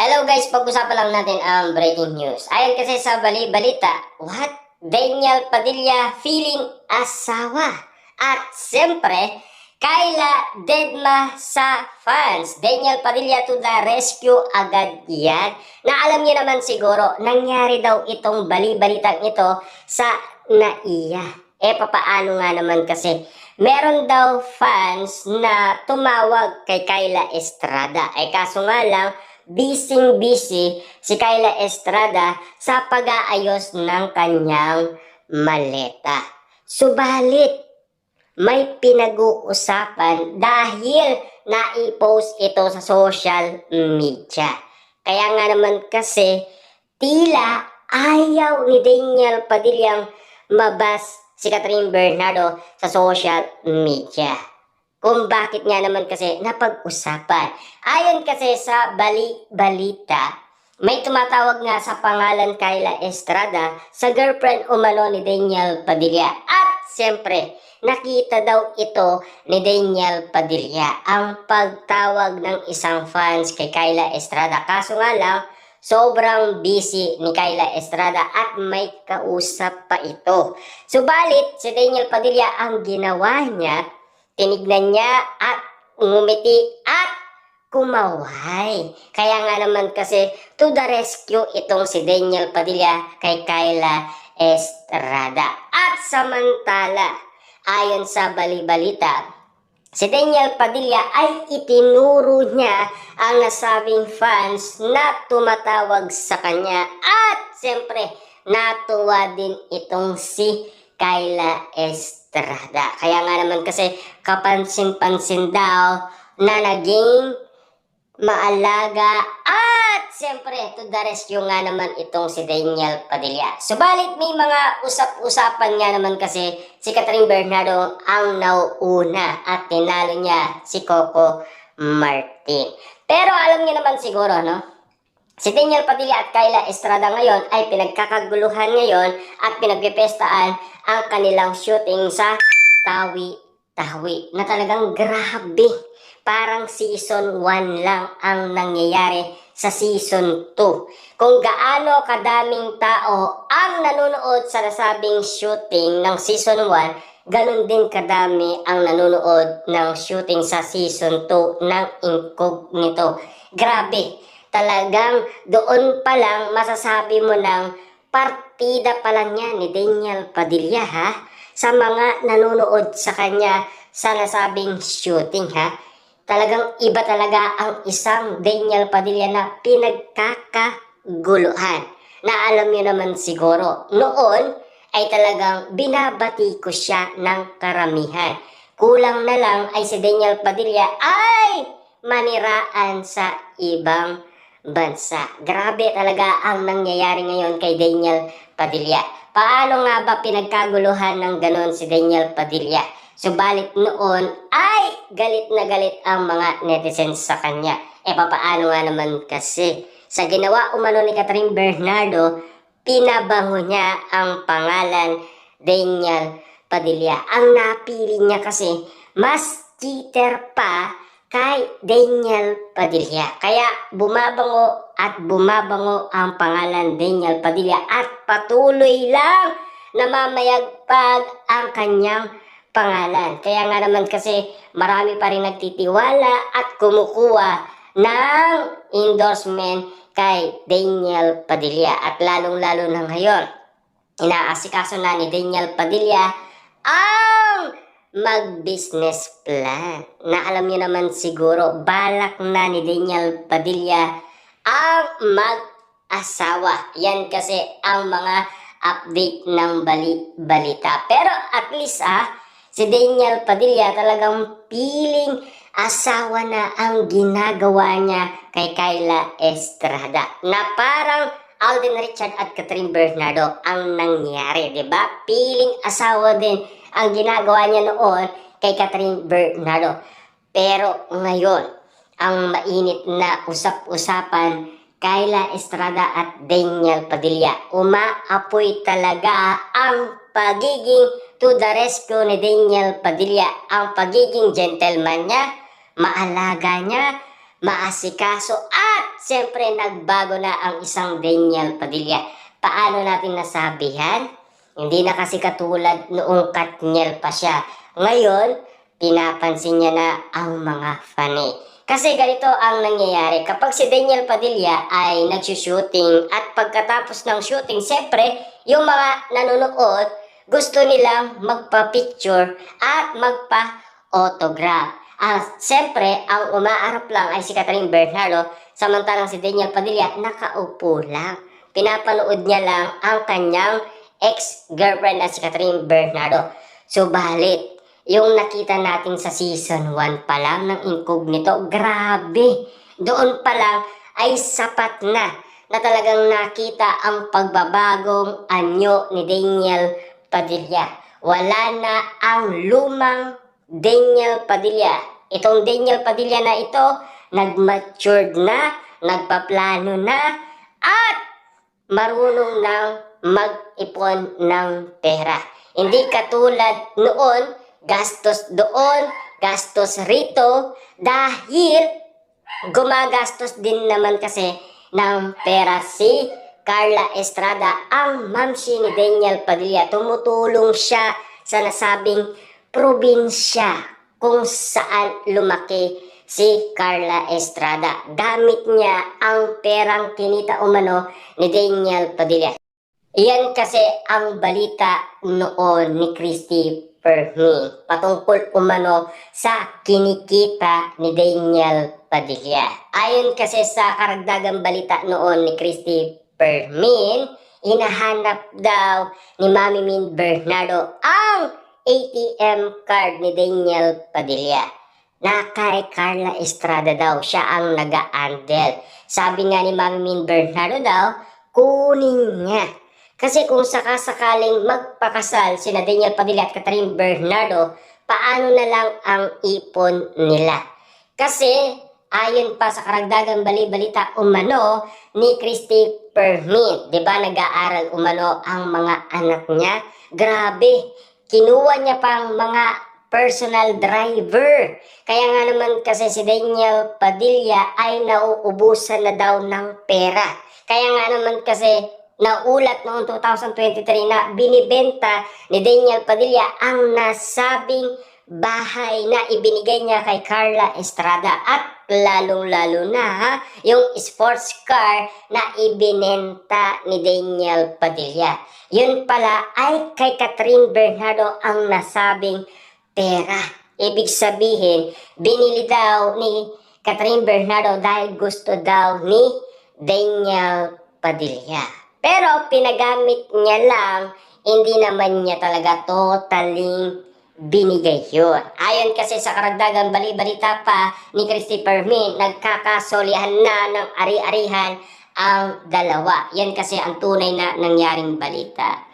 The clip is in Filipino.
Hello guys, pag-usapan lang natin ang breaking news. Ayon kasi sa balita, what? Daniel Padilla feeling asawa. At siyempre, Kyla Dedma sa fans. Daniel Padilla to the rescue agad yan. Na alam niyo naman siguro, nangyari daw itong bali-balitang ito sa NAIA. Papaano nga naman kasi, meron daw fans na tumawag kay Kyla Estrada. Kaso nga lang, busy si Kyla Estrada sa pag-aayos ng kanyang maleta. Subalit, may pinag-uusapan dahil naipost ito sa social media. Kaya nga naman kasi, tila ayaw ni Daniel Padillang mabas si Catherine Bernardo sa social media. Kung bakit nga naman kasi napag-usapan. Ayon kasi sa balita, may tumatawag nga sa pangalan Kyla Estrada sa girlfriend umano ni Daniel Padilla. At siyempre, nakita daw ito ni Daniel Padilla ang pagtawag ng isang fans kay Kyla Estrada. Kaso nga lang, sobrang busy ni Kyla Estrada at may kausap pa ito. Subalit, si Daniel Padilla ang ginawa niya, tinignan niya at ngumiti at kumaway. Kaya nga naman kasi to the rescue itong si Daniel Padilla kay Kyla Estrada. At samantala, ayon sa balita, si Daniel Padilla ay itinuro niya ang nasabing fans na tumatawag sa kanya. At siyempre, natuwa din itong si Kyla Estrada. Kaya nga naman kasi kapansin-pansin daw na naging maalaga at siyempre to the rescue nga naman itong si Daniel Padilla. Subalit may mga usap-usapan nga naman kasi si Catherine Bernardo ang nauuna at tinalo niya si Coco Martin. Pero alam niyo naman siguro, no? Si Daniel Padilla at Kyla Estrada ngayon ay pinagkakaguluhan ngayon at pinagpipestaan ang kanilang shooting sa Tawi-Tawi na talagang grabe. Parang season 1 lang ang nangyayari sa season 2. Kung gaano kadaming tao ang nanonood sa nasabing shooting ng season 1, ganun din kadami ang nanonood ng shooting sa season 2 ng Incognito. Grabe, talagang doon pa lang masasabi mo ng partida pa lang yan ni Daniel Padilla sa mga nanonood sa kanya sa nasabing shooting Talagang iba talaga ang isang Daniel Padilla na pinagkakaguluhan. Na alam niyo naman siguro, noon ay talagang binabati ko siya ng karamihan. Kulang na lang ay si Daniel Padilla ay maniraan sa ibang bansa. Grabe talaga ang nangyayari ngayon kay Daniel Padilla. Paano nga ba pinagkaguluhan ng ganon si Daniel Padilla? Subalit noon ay galit na galit ang mga netizens sa kanya. Papaano nga naman kasi sa ginawa umano ni Catherine Bernardo, pinabango niya ang pangalan Daniel Padilla. Ang napili niya kasi mas cheater pa kay Daniel Padilla. Kaya bumabango at bumabango ang pangalan Daniel Padilla at patuloy lang namamayagpag ang kanyang pangalan. Kaya nga naman kasi marami pa rin nagtitiwala at kumukuha ng endorsement kay Daniel Padilla. At lalong-lalo na ngayon, inaasikaso na ni Daniel Padilla ang mag-business plan. Na alam niyo naman siguro, balak na ni Daniel Padilla ang mag-asawa. Yan kasi ang mga update ng balita. Pero at least si Daniel Padilla talagang piling asawa na ang ginagawa niya kay Kyla Estrada. Na parang Alden Richard at Catherine Bernardo ang nangyari, di ba? Piling asawa din ang ginagawa niya noon kay Catherine Bernardo. Pero ngayon, ang mainit na usap-usapan, Kyla Estrada at Daniel Padilla. Umaapoy talaga ang pagiging to the rescue ni Daniel Padilla, ang pagiging gentleman niya, maalaga niya, maasikaso at siyempre nagbago na ang isang Daniel Padilla. Paano natin nasabihan? Hindi na kasi katulad noong Katniel pa siya. Ngayon, pinapansin niya na ang mga fani. Kasi ganito ang nangyayari. Kapag si Daniel Padilla ay nagsushooting at pagkatapos ng shooting, siyempre, yung mga nanonood, gusto nilang magpa-picture at magpa-autograph. Siyempre, ang umaarap lang ay si Catherine Bernardo, samantalang si Daniel Padilla nakaupo lang. Pinapanood niya lang ang kanyang ex-girlfriend na si Catherine Bernardo. Subalit, yung nakita natin sa season 1 pa lang ng Incognito, grabe! Doon pa lang ay sapat na talagang nakita ang pagbabagong anyo ni Daniel Padilla. Wala na ang lumang Daniel Padilla. Itong Daniel Padilla na ito, nag-matured na, nagpaplano na, at marunong nang mag-ipon ng pera. Hindi katulad noon, gastos doon, gastos rito, dahil gumagastos din naman kasi ng pera si Carla Estrada, ang mamsi ni Daniel Padilla. Tumutulong siya sa nasabing probinsya kung saan lumaki si Carla Estrada. Gamit niya ang perang kinita umano ni Daniel Padilla. Iyan kasi ang balita noon ni Christy Fermi patungkol umano sa kinikita ni Daniel Padilla. Ayon kasi sa karagdagang balita noon ni Christy Fermin, hinahanap daw ni Mami Min Bernardo ang ATM card ni Daniel Padilla na kay Carla Estrada daw siya ang naga-handle. Sabi nga ni Mami Min Bernardo daw, kunin niya. Kasi kung sakasakaling magpakasal sina Daniel Padilla at Catherine Bernardo, paano na lang ang ipon nila? Kasi ayon pa sa karagdagang balita umano ni Christy Fermin, di ba nag-aaral umano ang mga anak niya? Grabe, kinuha niya pang mga personal driver. Kaya nga naman kasi si Daniel Padilla ay nauubusan na daw ng pera. Kaya nga naman kasi naulat noong 2023 na binibenta ni Daniel Padilla ang nasabing bahay na ibinigay niya kay Carla Estrada at lalong-lalo na yung sports car na ibinenta ni Daniel Padilla. Yun pala ay kay Catherine Bernardo ang nasabing pera. Ibig sabihin, binili daw ni Catherine Bernardo dahil gusto daw ni Daniel Padilla. Pero pinagamit niya lang, hindi naman niya talaga totaling binigay yun. Ayon kasi sa karagdagang balita pa ni Christy Fermin, nagkakasolihan na ng ari-arihan ang dalawa. Yan kasi ang tunay na nangyaring balita.